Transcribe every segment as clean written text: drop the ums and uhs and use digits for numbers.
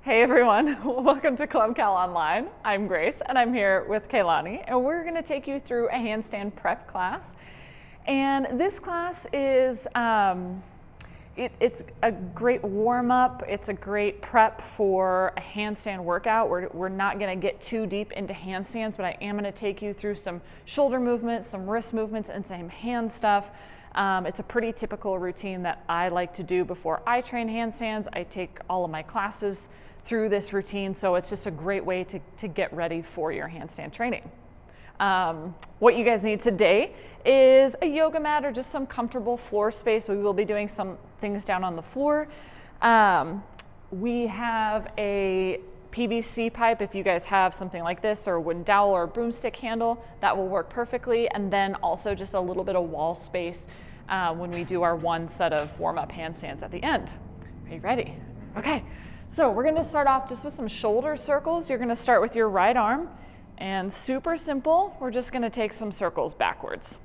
Hey everyone, welcome to Club Cal Online. I'm Grace and I'm here with Kaylani, and we're going to take you through a handstand prep class. And this class is, it's a great warm-up, it's a great prep for a handstand workout. We're not going to get too deep into handstands, but I am going to take you through some shoulder movements, some wrist movements, and some hand stuff. It's a pretty typical routine that I like to do before I train handstands. I take all of my classes through this routine, so it's just a great way to get ready for your handstand training. What you guys need today is a yoga mat or just some comfortable floor space. We will be doing some things down on the floor. We have a PVC pipe. If you guys have something like this, or a wooden dowel or a broomstick handle, that will work perfectly. And then also just a little bit of wall space when we do our one set of warm-up handstands at the end. Are you ready? Okay, so we're gonna start off just with some shoulder circles. You're gonna start with your right arm, and super simple, we're just gonna take some circles backwards.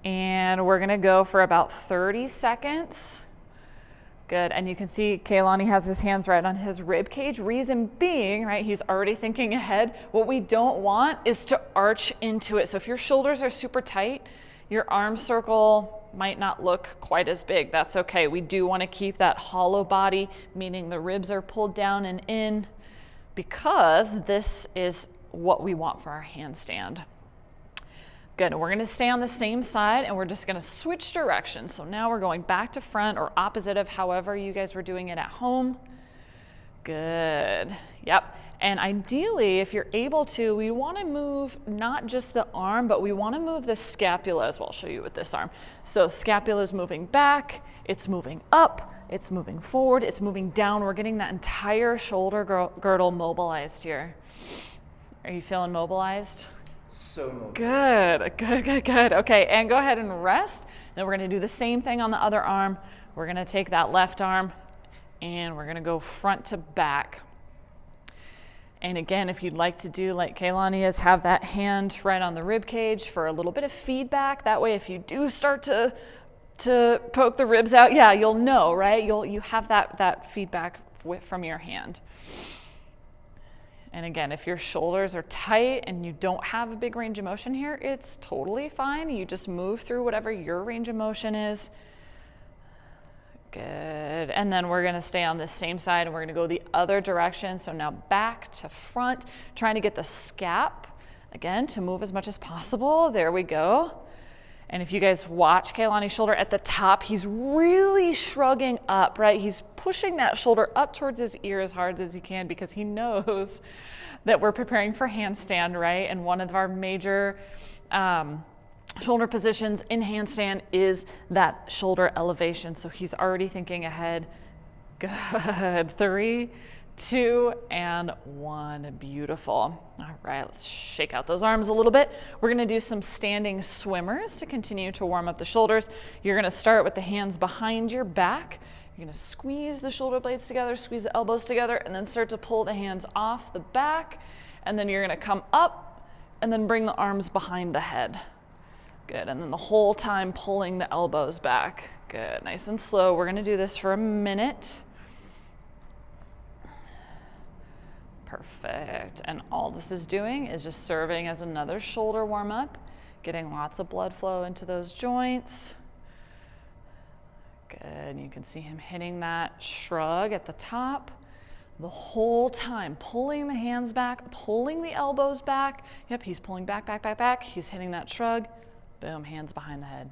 And we're gonna go for about 30 seconds. Good, and you can see Kaylani has his hands right on his rib cage. Reason being, right, he's already thinking ahead. What we don't want is to arch into it. So if your shoulders are super tight, your arm circle might not look quite as big. That's okay. We do want to keep that hollow body, meaning the ribs are pulled down and in, because this is what we want for our handstand. Good, we're gonna stay on the same side and we're just gonna switch directions. So now we're going back to front or opposite of however you guys were doing it at home. Good, yep. And ideally, if you're able to, we wanna move not just the arm, but we wanna move the scapula as well. I'll show you with this arm. So scapula is moving back, it's moving up, it's moving forward, it's moving down. We're getting that entire shoulder girdle mobilized here. Are you feeling mobilized? So mobilized. Good, good, good, good. Okay, and go ahead and rest. Then we're gonna do the same thing on the other arm. We're gonna take that left arm and we're gonna go front to back. And again, if you'd like to do like Kaylani is, have that hand right on the rib cage for a little bit of feedback. That way, if you do start to poke the ribs out, yeah, you'll know, right? You have that feedback from your hand. And again, if your shoulders are tight and you don't have a big range of motion here, it's totally fine. You just move through whatever your range of motion is. Good, and then we're gonna stay on this same side and we're gonna go the other direction. So now back to front, trying to get the scap, again, to move as much as possible. There we go. And if you guys watch Kaylani's shoulder at the top, he's really shrugging up, right? He's pushing that shoulder up towards his ear as hard as he can because he knows that we're preparing for handstand, right? And one of our major shoulder positions in handstand is that shoulder elevation. So he's already thinking ahead. Good, 3, 2, and 1, beautiful. All right, let's shake out those arms a little bit. We're gonna do some standing swimmers to continue to warm up the shoulders. You're gonna start with the hands behind your back. You're gonna squeeze the shoulder blades together, squeeze the elbows together, and then start to pull the hands off the back. And then you're gonna come up and then bring the arms behind the head. Good, and then the whole time pulling the elbows back. Good, nice and slow. We're gonna do this for a minute. Perfect, and all this is doing is just serving as another shoulder warm up, getting lots of blood flow into those joints. Good, you can see him hitting that shrug at the top. The whole time, pulling the hands back, pulling the elbows back. Yep, he's pulling back, back, back, back. He's hitting that shrug. Boom, hands behind the head.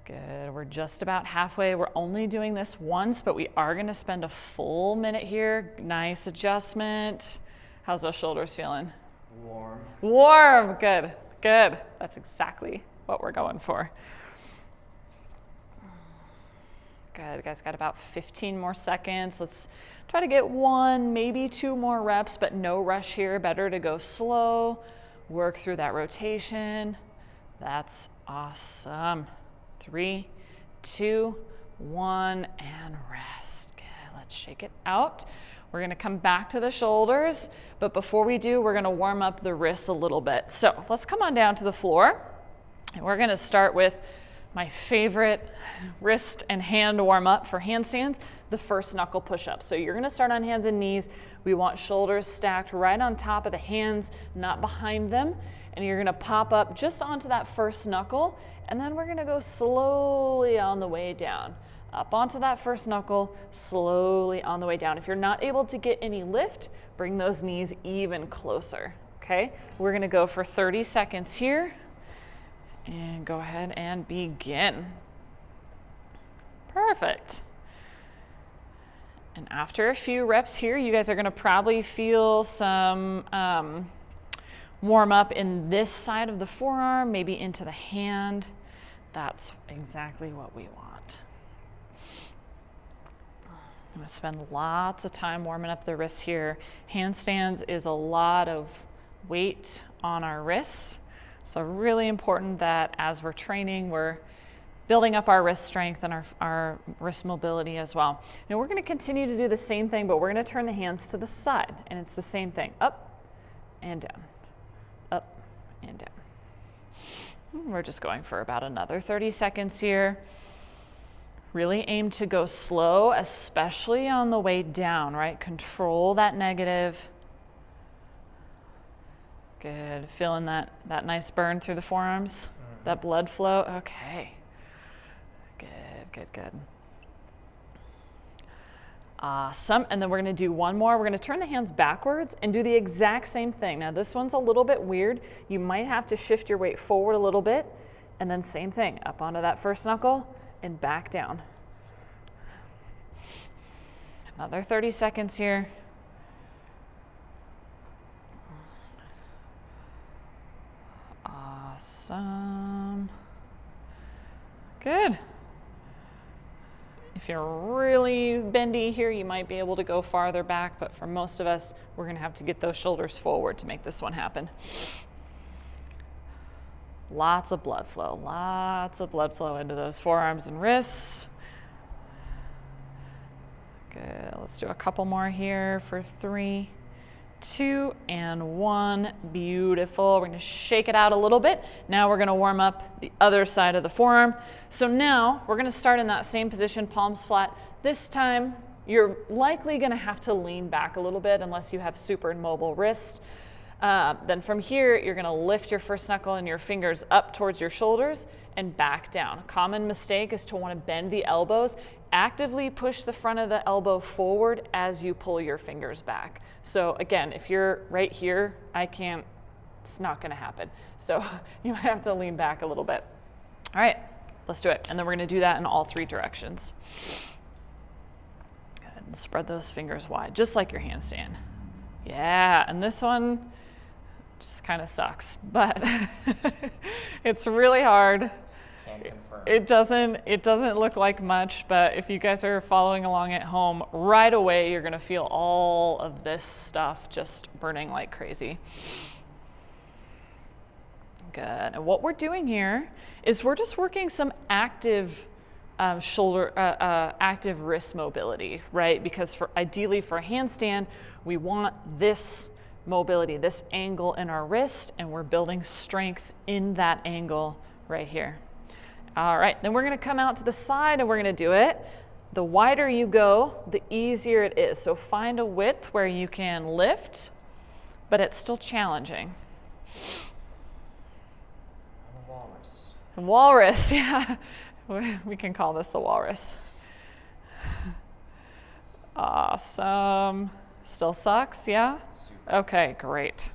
Good, we're just about halfway. We're only doing this once, but we are gonna spend a full minute here. Nice adjustment. How's those shoulders feeling? Warm. Warm, good, good. That's exactly what we're going for. Good, guys, got about 15 more seconds. Let's try to get 1, maybe 2 more reps, but no rush here. Better to go slow, work through that rotation. That's awesome. 3, 2, 1, and rest. Good, let's shake it out. We're gonna come back to the shoulders, but before we do, we're gonna warm up the wrists a little bit. So let's come on down to the floor, and we're gonna start with my favorite wrist and hand warm up for handstands. the first knuckle push-up. So you're gonna start on hands and knees. We want shoulders stacked right on top of the hands, not behind them. And you're gonna pop up just onto that first knuckle, and then we're gonna go slowly on the way down. Up onto that first knuckle, slowly on the way down. If you're not able to get any lift, bring those knees even closer, okay? We're gonna go for 30 seconds here, and go ahead and begin. Perfect. And after a few reps here, you guys are gonna probably feel some warm up in this side of the forearm, maybe into the hand. That's exactly what we want. I'm gonna spend lots of time warming up the wrists here. Handstands is a lot of weight on our wrists. So really important that as we're training, we're building up our wrist strength and our wrist mobility as well. Now we're gonna continue to do the same thing, but we're gonna turn the hands to the side, and it's the same thing, up and down, up and down. We're just going for about another 30 seconds here. Really aim to go slow, especially on the way down, right? Control that negative. Good, feeling that nice burn through the forearms, that blood flow, okay. Good. Awesome, and then we're gonna do one more. We're gonna turn the hands backwards and do the exact same thing. Now this one's a little bit weird. You might have to shift your weight forward a little bit, and then same thing, up onto that first knuckle and back down. Another 30 seconds here. Awesome. Good. If you're really bendy here, you might be able to go farther back, but for most of us, we're gonna have to get those shoulders forward to make this one happen. Lots of blood flow into those forearms and wrists. Good, let's do a couple more here for 3, 2, and 1. Beautiful. We're gonna shake it out a little bit. Now we're gonna warm up the other side of the forearm. So now we're gonna start in that same position, palms flat. This time, you're likely gonna have to lean back a little bit unless you have super mobile wrists. Then from here, you're gonna lift your first knuckle and your fingers up towards your shoulders and back down. A common mistake is to wanna bend the elbows. Actively push the front of the elbow forward as you pull your fingers back. So again, if you're right here, it's not gonna happen. So you might have to lean back a little bit. All right, let's do it. And then we're gonna do that in all 3 directions. Good, and spread those fingers wide, just like your handstand. Yeah, and this one just kind of sucks, but it's really hard. It doesn't look like much, but if you guys are following along at home, right away you're gonna feel all of this stuff just burning like crazy. Good, and what we're doing here is we're just working some active active wrist mobility, right? Because ideally for a handstand, we want this mobility, this angle in our wrist, and we're building strength in that angle right here. All right, then we're gonna come out to the side and we're gonna do it. The wider you go, the easier it is. So find a width where you can lift, but it's still challenging. The walrus. The walrus, yeah. We can call this the walrus. Awesome. Still sucks, yeah? Super. Okay, great.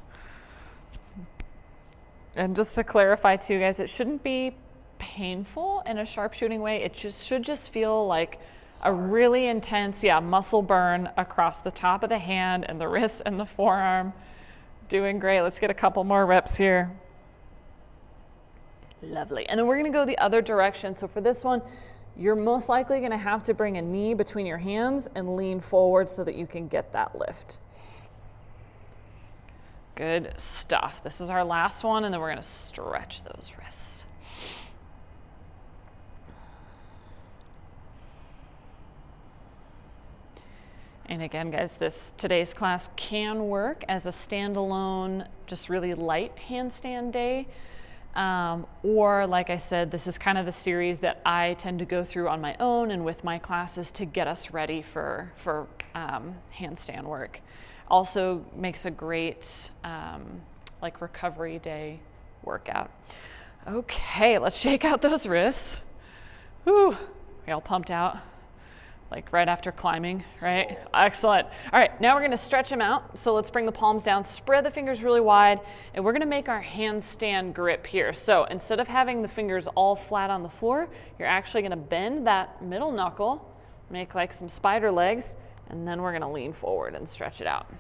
And just to clarify too, guys, it shouldn't be painful in a sharpshooting way. It should just feel like a really intense, muscle burn across the top of the hand and the wrist and the forearm. Doing great. Let's get a couple more reps here. Lovely. And then we're gonna go the other direction. So for this one, you're most likely gonna have to bring a knee between your hands and lean forward so that you can get that lift. Good stuff. This is our last one, and then we're gonna stretch those wrists. And again, guys, today's class can work as a standalone, just really light handstand day. Or like I said, this is kind of the series that I tend to go through on my own and with my classes to get us ready for handstand work. Also makes a great like recovery day workout. Okay, let's shake out those wrists. Whew, we all pumped out, like right after climbing, right? Excellent. All right, now we're gonna stretch them out. So let's bring the palms down, spread the fingers really wide, and we're gonna make our handstand grip here. So instead of having the fingers all flat on the floor, you're actually gonna bend that middle knuckle, make like some spider legs, and then we're gonna lean forward and stretch it out.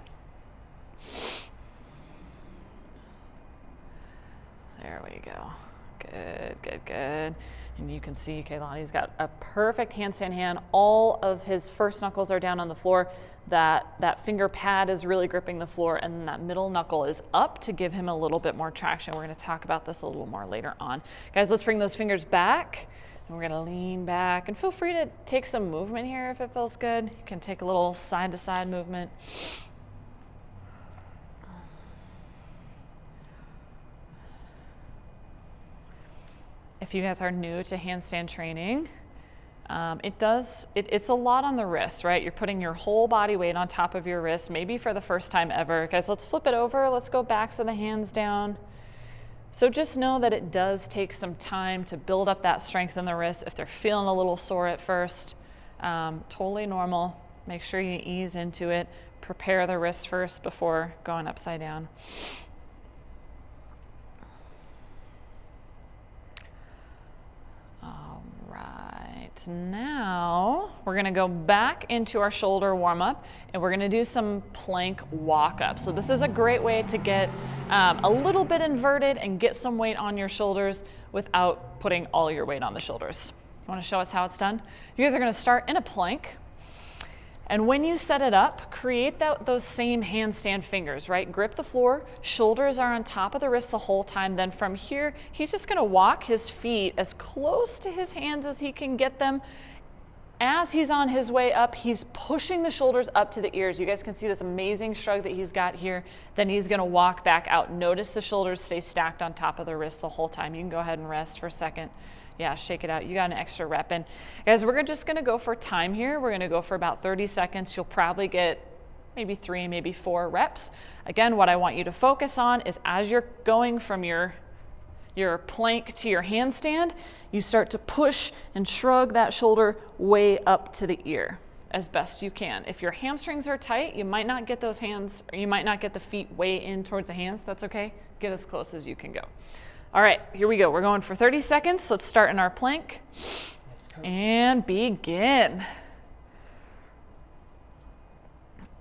There we go. Good, good, good. And you can see Kehlani's got a perfect handstand hand. All of his first knuckles are down on the floor. That finger pad is really gripping the floor, and then that middle knuckle is up to give him a little bit more traction. We're gonna talk about this a little more later on. Guys, let's bring those fingers back, and we're gonna lean back. And feel free to take some movement here if it feels good. You can take a little side-to-side movement. If you guys are new to handstand training, it's a lot on the wrists, right? You're putting your whole body weight on top of your wrist, maybe for the first time ever. Guys, let's flip it over. Let's go backs of the hands down. So just know that it does take some time to build up that strength in the wrist. If they're feeling a little sore at first, totally normal. Make sure you ease into it. Prepare the wrist first before going upside down. Now we're going to go back into our shoulder warm-up, and we're going to do some plank walk-up. So this is a great way to get a little bit inverted and get some weight on your shoulders without putting all your weight on the shoulders. You want to show us how it's done? You guys are going to start in a plank. And when you set it up, create those same handstand fingers, right? Grip the floor, shoulders are on top of the wrist the whole time. Then from here, he's just gonna walk his feet as close to his hands as he can get them. As he's on his way up, he's pushing the shoulders up to the ears. You guys can see this amazing shrug that he's got here. Then he's gonna walk back out. Notice the shoulders stay stacked on top of the wrist the whole time. You can go ahead and rest for a second. Yeah, shake it out. You got an extra rep in. Guys, we're just gonna go for time here. We're gonna go for about 30 seconds. You'll probably get maybe 3, maybe 4 reps. Again, what I want you to focus on is as you're going from your plank to your handstand, you start to push and shrug that shoulder way up to the ear as best you can. If your hamstrings are tight, you might not get those hands, or you might not get the feet way in towards the hands. That's okay. Get as close as you can go. All right, here we go. We're going for 30 seconds. Let's start in our plank and begin.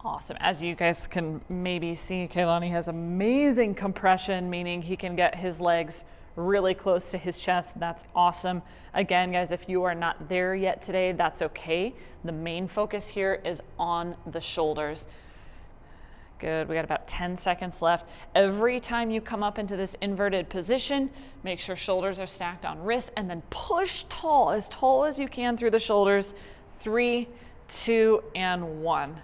Awesome. As you guys can maybe see, Kehlani has amazing compression, meaning he can get his legs really close to his chest. That's awesome. Again, guys, if you are not there yet today, that's okay. The main focus here is on the shoulders. Good, we got about 10 seconds left. Every time you come up into this inverted position, make sure shoulders are stacked on wrists, and then push tall as you can through the shoulders. 3, 2, and 1.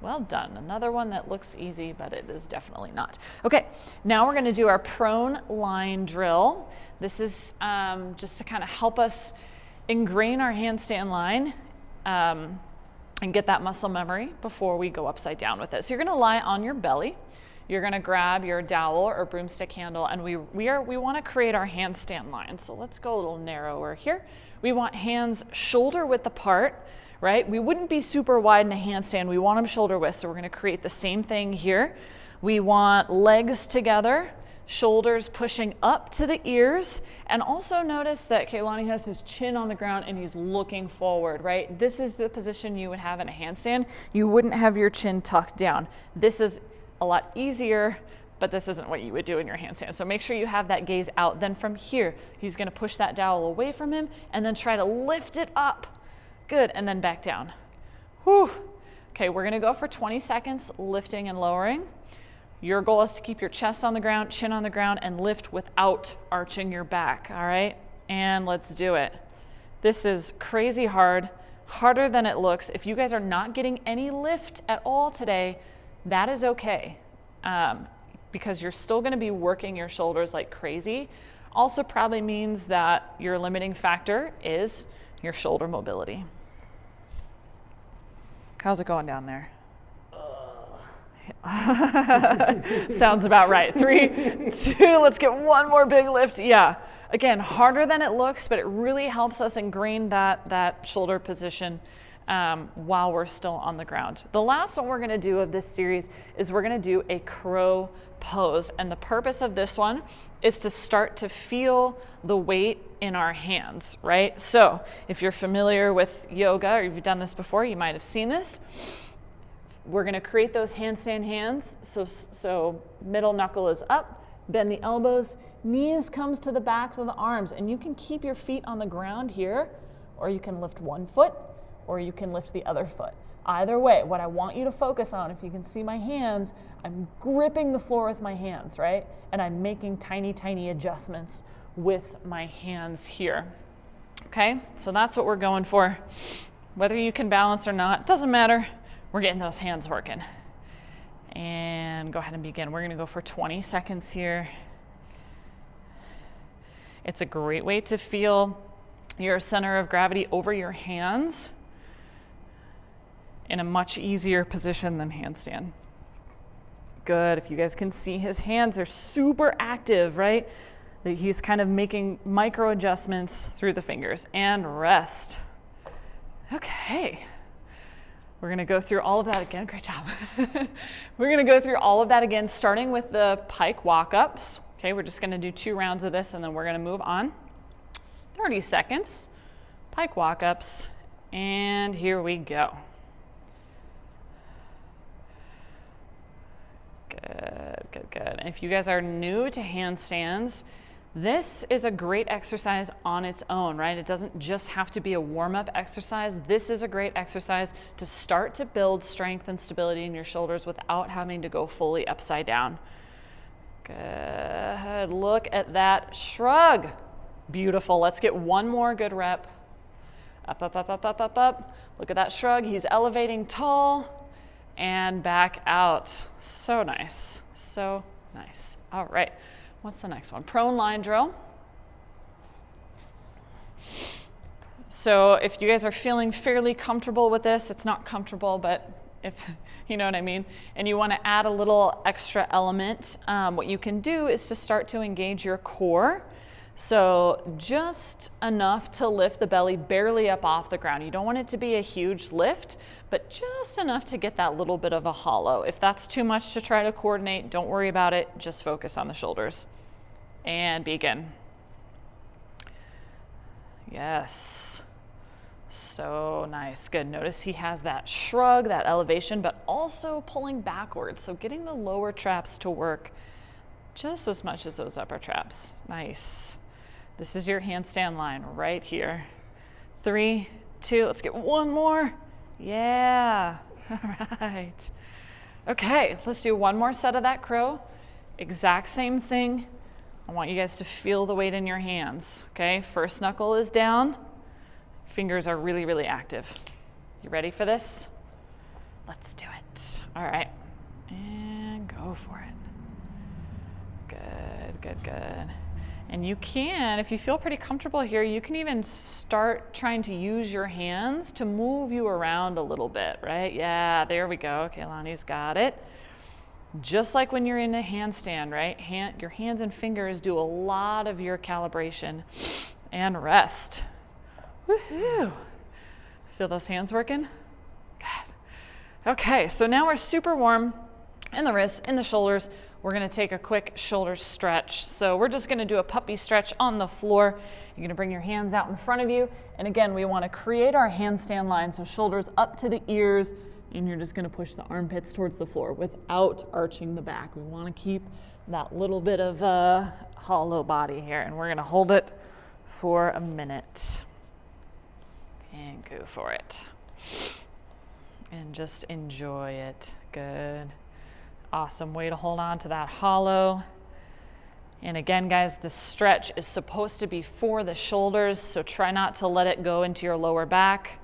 Well done. Another one that looks easy, but it is definitely not. Okay, now we're gonna do our prone line drill. This is just to kind of help us ingrain our handstand line. And get that muscle memory before we go upside down with it. So you're gonna lie on your belly. You're gonna grab your dowel or broomstick handle, and we wanna create our handstand line. So let's go a little narrower here. We want hands shoulder width apart, right? We wouldn't be super wide in a handstand. We want them shoulder width, so we're gonna create the same thing here. We want legs together, shoulders pushing up to the ears, and also notice that Kehlani has his chin on the ground and he's looking forward, right? This is the position you would have in a handstand. You wouldn't have your chin tucked down. This is a lot easier, but this isn't what you would do in your handstand. So make sure you have that gaze out. Then from here, he's gonna push that dowel away from him and then try to lift it up. Good, and then back down. Whew. Okay, we're gonna go for 20 seconds, lifting and lowering. Your goal is to keep your chest on the ground, chin on the ground, and lift without arching your back, all right? And let's do it. This is crazy hard, harder than it looks. If you guys are not getting any lift at all today, that is okay, because you're still gonna be working your shoulders like crazy. Also probably means that your limiting factor is your shoulder mobility. How's it going down there? Sounds about right. 3, 2, let's get one more big lift. Yeah, again, harder than it looks, but it really helps us ingrain that shoulder position while we're still on the ground. The last one we're gonna do of this series is we're gonna do a crow pose. And the purpose of this one is to start to feel the weight in our hands, right? So if you're familiar with yoga or you've done this before, you might have seen this. We're gonna create those handstand hands. So middle knuckle is up, bend the elbows, knees comes to the backs of the arms, and you can keep your feet on the ground here, or you can lift one foot, or you can lift the other foot. Either way, what I want you to focus on, if you can see my hands, I'm gripping the floor with my hands, right? And I'm making tiny, tiny adjustments with my hands here. Okay, so that's what we're going for. Whether you can balance or not, doesn't matter. We're getting those hands working. And go ahead and begin. We're gonna go for 20 seconds here. It's a great way to feel your center of gravity over your hands in a much easier position than handstand. Good, if you guys can see his hands are super active, right? That he's kind of making micro adjustments through the fingers. And rest. Okay. We're gonna go through all of that again. Great job. We're gonna go through all of that again, starting with the pike walk-ups. Okay, we're just gonna do 2 rounds of this and then we're gonna move on. 30 seconds, pike walk-ups, and here we go. Good, good, good. And if you guys are new to handstands, this is a great exercise on its own, right? It doesn't just have to be a warm-up exercise. This is a great exercise to start to build strength and stability in your shoulders without having to go fully upside down. Good, look at that shrug. Beautiful, let's get one more good rep. Up, up, up, up, up, up, up. Look at that shrug, he's elevating tall. And back out. So nice, so nice. All right, what's the next one? Prone line drill. So if you guys are feeling fairly comfortable with this, it's not comfortable, but if you know what I mean, and you want to add a little extra element, what you can do is to start to engage your core. So just enough to lift the belly barely up off the ground. You don't want it to be a huge lift, but just enough to get that little bit of a hollow. If that's too much to try to coordinate, don't worry about it. Just focus on the shoulders. And begin. Yes. So nice. Good. Notice he has that shrug, that elevation, but also pulling backwards. So getting the lower traps to work just as much as those upper traps. Nice. This is your handstand line right here. 3, 2, let's get one more. Yeah, all right. Okay, let's do one more set of that crow. Exact same thing. I want you guys to feel the weight in your hands, okay? First knuckle is down. Fingers are really, really active. You ready for this? Let's do it. All right, and go for it. Good, good, good. And you can, if you feel pretty comfortable here, you can even start trying to use your hands to move you around a little bit, right? Yeah, there we go. Kaylani's got it. Just like when you're in a handstand, right? Your hands and fingers do a lot of your calibration. And rest. Woohoo! Feel those hands working? Good. Okay, so now we're super warm in the wrists, in the shoulders. We're gonna take a quick shoulder stretch. So we're just gonna do a puppy stretch on the floor. You're gonna bring your hands out in front of you. And again, we wanna create our handstand line. So shoulders up to the ears, and you're just gonna push the armpits towards the floor without arching the back. We wanna keep that little bit of a hollow body here, and we're gonna hold it for a minute. And go for it. And just enjoy it. Good. Awesome way to hold on to that hollow. And again, guys, the stretch is supposed to be for the shoulders, so try not to let it go into your lower back.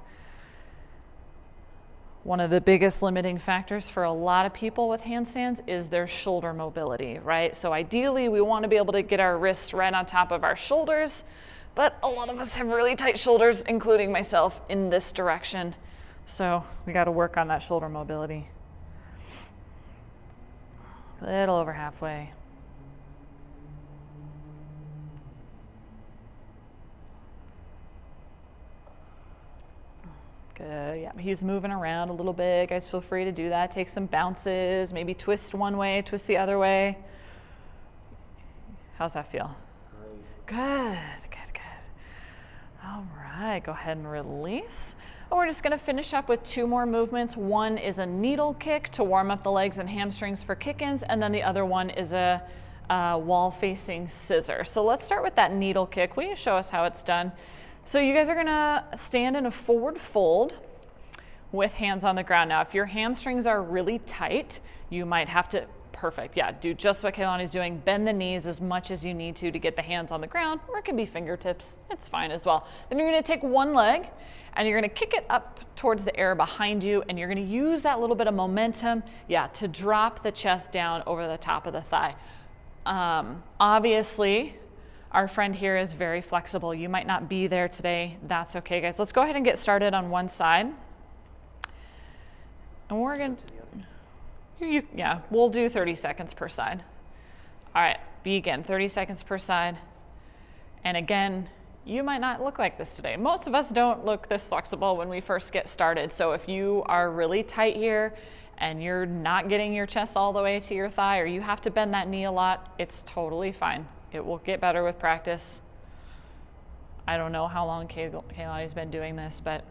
One of the biggest limiting factors for a lot of people with handstands is their shoulder mobility, right? So ideally, we want to be able to get our wrists right on top of our shoulders, but a lot of us have really tight shoulders, including myself, in this direction. So we got to work on that shoulder mobility. A little over halfway. Good, yeah, he's moving around a little bit. Guys, feel free to do that. Take some bounces, maybe twist one way, twist the other way. How's that feel? Great. Good. All right, go ahead and release. And we're just gonna finish up with 2 more movements. One is a needle kick to warm up the legs and hamstrings for kick-ins, and then the other one is a wall-facing scissor. So let's start with that needle kick. Will you show us how it's done? So you guys are gonna stand in a forward fold with hands on the ground. Now, if your hamstrings are really tight, you might have to, perfect, yeah, do just what Kaylani's doing. Bend the knees as much as you need to get the hands on the ground, or it can be fingertips, it's fine as well. Then you're gonna take one leg and you're gonna kick it up towards the air behind you, and you're gonna use that little bit of momentum, yeah, to drop the chest down over the top of the thigh. Obviously, our friend here is very flexible. You might not be there today. That's okay, guys. Let's go ahead and get started on one side. And we're going to, yeah, we'll do 30 seconds per side. All right, begin, 30 seconds per side. And again, you might not look like this today. Most of us don't look this flexible when we first get started. So if you are really tight here and you're not getting your chest all the way to your thigh, or you have to bend that knee a lot, it's totally fine. It will get better with practice. I don't know how long Kaylani's been doing this, but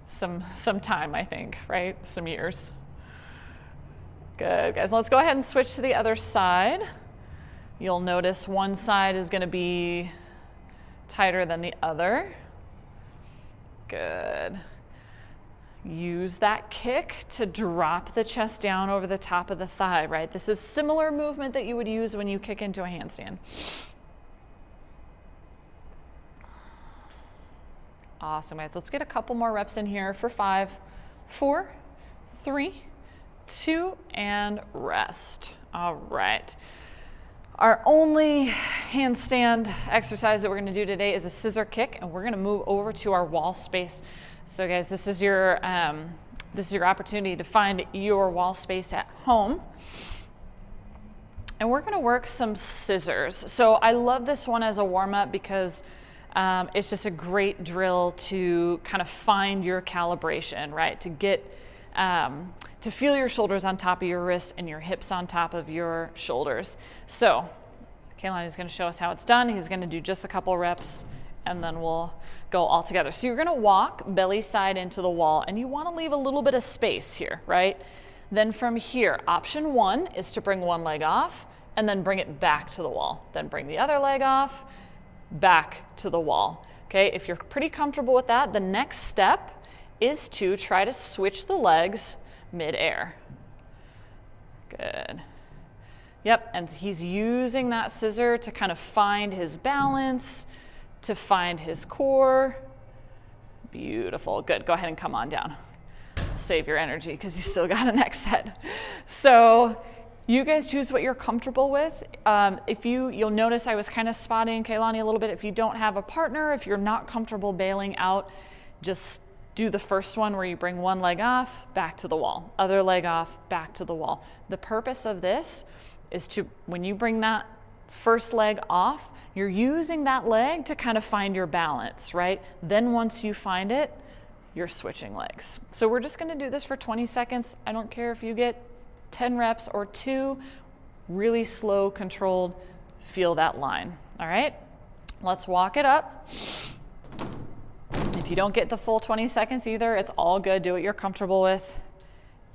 some time, I think, right? Some years. Good, guys. Let's go ahead and switch to the other side. You'll notice one side is going to be tighter than the other. Good. Use that kick to drop the chest down over the top of the thigh, right? This is similar movement that you would use when you kick into a handstand. Awesome, guys. Let's get a couple more reps in here for 5, 4, 3, 2, and rest. All right. Our only handstand exercise that we're going to do today is a scissor kick, and we're going to move over to our wall space. So guys, this is your opportunity to find your wall space at home. And we're gonna work some scissors. So I love this one as a warm-up because it's just a great drill to kind of find your calibration, right? To get, to feel your shoulders on top of your wrists and your hips on top of your shoulders. So Kaylani is gonna show us how it's done. He's gonna do just a couple reps, and then we'll go all together. So you're gonna walk belly side into the wall, and you wanna leave a little bit of space here, right? Then from here, option 1 is to bring one leg off and then bring it back to the wall. Then bring the other leg off, back to the wall. Okay, if you're pretty comfortable with that, the next step is to try to switch the legs mid-air. Good. Yep, and he's using that scissor to kind of find his balance, to find his core. Beautiful, good, go ahead and come on down. Save your energy because you still got a next set. So you guys choose what you're comfortable with. You'll notice I was kind of spotting Kaylani a little bit. If you don't have a partner, if you're not comfortable bailing out, just do the first one where you bring one leg off, back to the wall, other leg off, back to the wall. The purpose of this is to, when you bring that first leg off, you're using that leg to kind of find your balance, right? Then once you find it, you're switching legs. So we're just gonna do this for 20 seconds. I don't care if you get 10 reps or 2, really slow, controlled, feel that line, all right? Let's walk it up. If you don't get the full 20 seconds either, it's all good, do what you're comfortable with,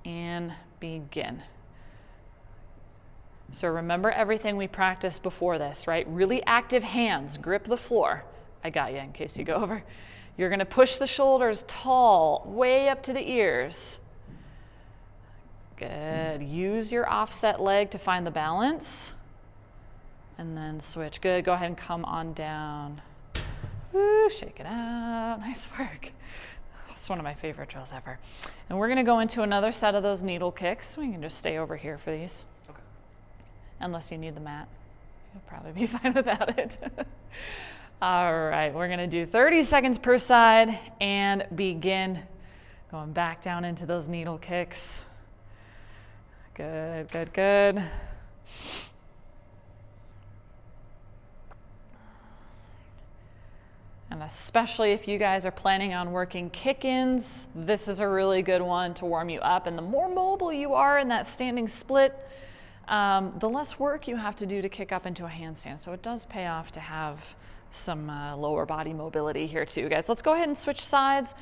and begin. So remember everything we practiced before this, right? Really active hands, grip the floor. I got you in case you go over. You're gonna push the shoulders tall, way up to the ears. Good, use your offset leg to find the balance. And then switch, good, go ahead and come on down. Woo, shake it out, nice work. It's one of my favorite drills ever. And we're gonna go into another set of those needle kicks. We can just stay over here for these. Okay. Unless you need the mat. You'll probably be fine without it. All right, we're gonna do 30 seconds per side and begin going back down into those needle kicks. Good, good, good. And especially if you guys are planning on working kick-ins, this is a really good one to warm you up. And the more mobile you are in that standing split, the less work you have to do to kick up into a handstand. So it does pay off to have some lower body mobility here too, guys. Let's go ahead and switch sides.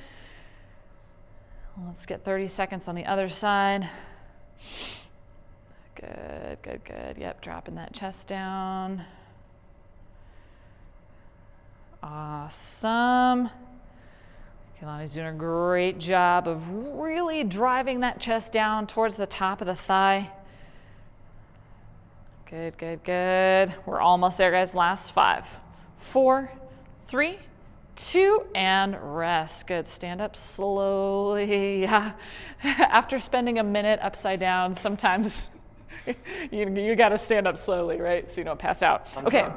Let's get 30 seconds on the other side. Good, good, good. Yep, dropping that chest down. Awesome. Kehlani's doing a great job of really driving that chest down towards the top of the thigh. Good, good, good. We're almost there, guys. Last 5, 4, 3, 2, and rest. Good. Stand up slowly. Yeah. After spending a minute upside down, sometimes you got to stand up slowly, right? So you don't pass out. Okay.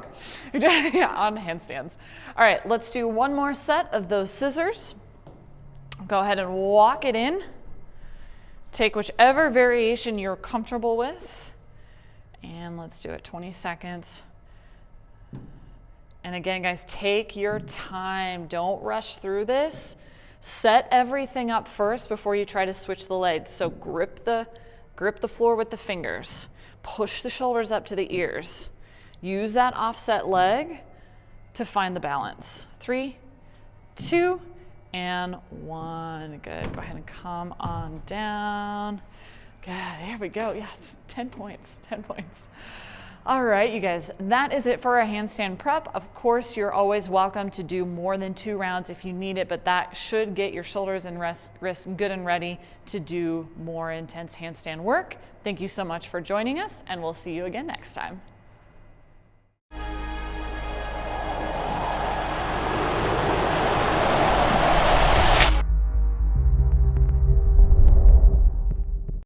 Yeah, on handstands. All right, let's do one more set of those scissors. Go ahead and walk it in. Take whichever variation you're comfortable with. And let's do it 20 seconds. And again, guys, take your time. Don't rush through this. Set everything up first before you try to switch the legs. So grip the floor with the fingers. Push the shoulders up to the ears. Use that offset leg to find the balance. 3, 2, and 1. Good. Go ahead and come on down. Good. There we go. Yeah, it's 10 points. 10 points. All right, you guys, that is it for our handstand prep. Of course, you're always welcome to do more than 2 rounds if you need it, but that should get your shoulders and wrists good and ready to do more intense handstand work. Thank you so much for joining us, and we'll see you again next time.